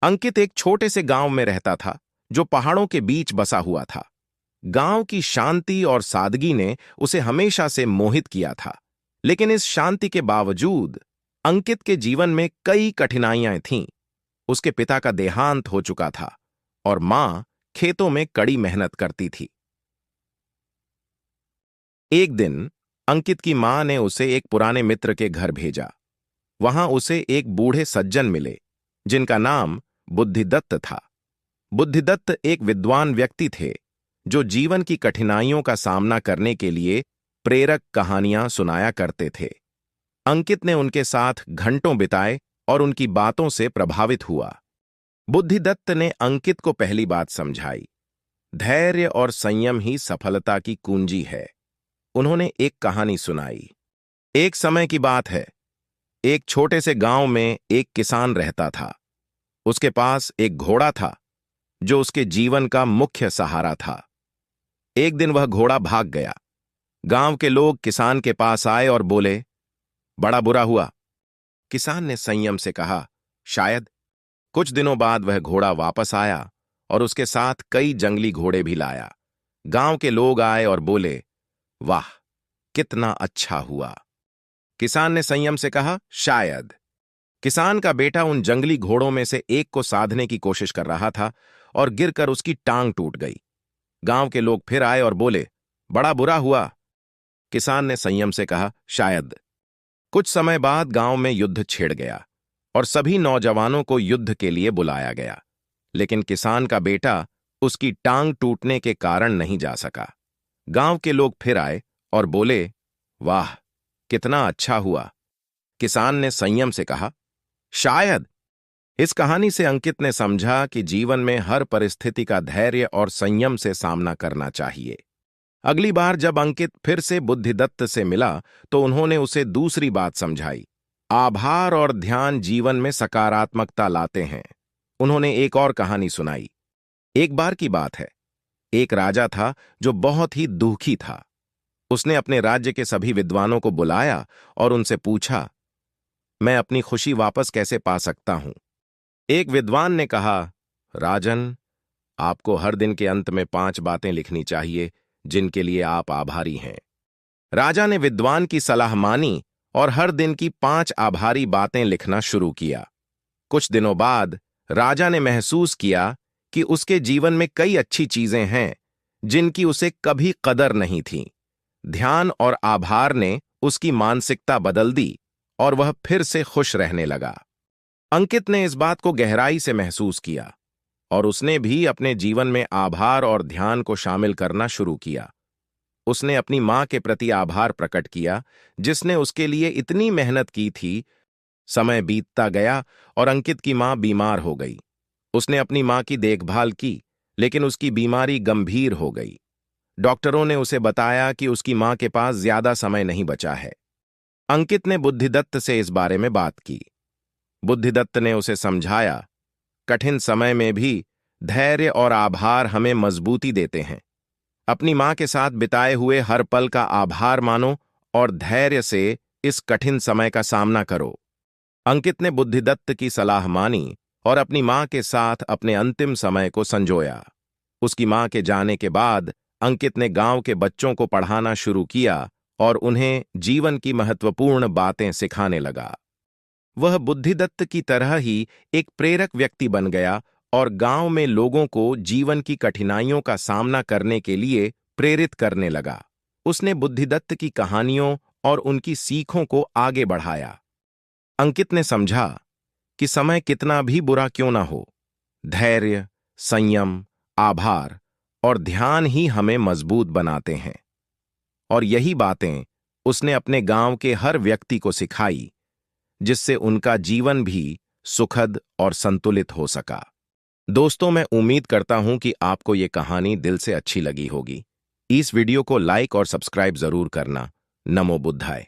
अंकित एक छोटे से गांव में रहता था जो पहाड़ों के बीच बसा हुआ था। गांव की शांति और सादगी ने उसे हमेशा से मोहित किया था। लेकिन इस शांति के बावजूद अंकित के जीवन में कई कठिनाइयां थीं। उसके पिता का देहांत हो चुका था और मां खेतों में कड़ी मेहनत करती थी। एक दिन अंकित की मां ने उसे एक पुराने मित्र के घर भेजा। वहां उसे एक बूढ़े सज्जन मिले जिनका नाम बुद्धिदत्त था। बुद्धिदत्त एक विद्वान व्यक्ति थे जो जीवन की कठिनाइयों का सामना करने के लिए प्रेरक कहानियां सुनाया करते थे। अंकित ने उनके साथ घंटों बिताए और उनकी बातों से प्रभावित हुआ। बुद्धिदत्त ने अंकित को पहली बात समझाई, धैर्य और संयम ही सफलता की कुंजी है। उन्होंने एक कहानी सुनाई। एक समय की बात है, एक छोटे से गांव में एक किसान रहता था। उसके पास एक घोड़ा था जो उसके जीवन का मुख्य सहारा था। एक दिन वह घोड़ा भाग गया। गांव के लोग किसान के पास आए और बोले, बड़ा बुरा हुआ। किसान ने संयम से कहा, शायद। कुछ दिनों बाद वह घोड़ा वापस आया और उसके साथ कई जंगली घोड़े भी लाया। गांव के लोग आए और बोले, वाह, कितना अच्छा हुआ। किसान ने संयम से कहा, शायद। किसान का बेटा उन जंगली घोड़ों में से एक को साधने की कोशिश कर रहा था और गिरकर उसकी टांग टूट गई। गांव के लोग फिर आए और बोले, बड़ा बुरा हुआ। किसान ने संयम से कहा, शायद। कुछ समय बाद गांव में युद्ध छिड़ गया और सभी नौजवानों को युद्ध के लिए बुलाया गया। लेकिन किसान का बेटा उसकी टांग टूटने के कारण नहीं जा सका। गांव के लोग फिर आए और बोले, वाह, कितना अच्छा हुआ। किसान ने संयम से कहा, शायद। इस कहानी से अंकित ने समझा कि जीवन में हर परिस्थिति का धैर्य और संयम से सामना करना चाहिए। अगली बार जब अंकित फिर से बुद्धिदत्त से मिला तो उन्होंने उसे दूसरी बात समझाई, आभार और ध्यान जीवन में सकारात्मकता लाते हैं। उन्होंने एक और कहानी सुनाई। एक बार की बात है, एक राजा था जो बहुत ही दुखी था। उसने अपने राज्य के सभी विद्वानों को बुलाया और उनसे पूछा, मैं अपनी खुशी वापस कैसे पा सकता हूं? एक विद्वान ने कहा, राजन, आपको हर दिन के अंत में 5 बातें लिखनी चाहिए जिनके लिए आप आभारी हैं। राजा ने विद्वान की सलाह मानी और हर दिन की 5 आभारी बातें लिखना शुरू किया। कुछ दिनों बाद राजा ने महसूस किया कि उसके जीवन में कई अच्छी चीजें हैं जिनकी उसे कभी कदर नहीं थी। ध्यान और आभार ने उसकी मानसिकता बदल दी और वह फिर से खुश रहने लगा। अंकित ने इस बात को गहराई से महसूस किया और उसने भी अपने जीवन में आभार और ध्यान को शामिल करना शुरू किया। उसने अपनी मां के प्रति आभार प्रकट किया जिसने उसके लिए इतनी मेहनत की थी। समय बीतता गया और अंकित की मां बीमार हो गई। उसने अपनी मां की देखभाल की, लेकिन उसकी बीमारी गंभीर हो गई। डॉक्टरों ने उसे बताया कि उसकी मां के पास ज्यादा समय नहीं बचा है। अंकित ने बुद्धिदत्त से इस बारे में बात की। बुद्धिदत्त ने उसे समझाया, कठिन समय में भी धैर्य और आभार हमें मजबूती देते हैं। अपनी मां के साथ बिताए हुए हर पल का आभार मानो और धैर्य से इस कठिन समय का सामना करो। अंकित ने बुद्धिदत्त की सलाह मानी और अपनी मां के साथ अपने अंतिम समय को संजोया। उसकी मां के जाने के बाद अंकित ने गांव के बच्चों को पढ़ाना शुरू किया और उन्हें जीवन की महत्वपूर्ण बातें सिखाने लगा। वह बुद्धिदत्त की तरह ही एक प्रेरक व्यक्ति बन गया और गांव में लोगों को जीवन की कठिनाइयों का सामना करने के लिए प्रेरित करने लगा। उसने बुद्धिदत्त की कहानियों और उनकी सीखों को आगे बढ़ाया। अंकित ने समझा कि समय कितना भी बुरा क्यों ना हो, धैर्य, संयम, आभार और ध्यान ही हमें मजबूत बनाते हैं। और यही बातें उसने अपने गांव के हर व्यक्ति को सिखाई, जिससे उनका जीवन भी सुखद और संतुलित हो सका। दोस्तों, मैं उम्मीद करता हूं कि आपको ये कहानी दिल से अच्छी लगी होगी। इस वीडियो को लाइक और सब्सक्राइब जरूर करना। नमो बुद्धाय।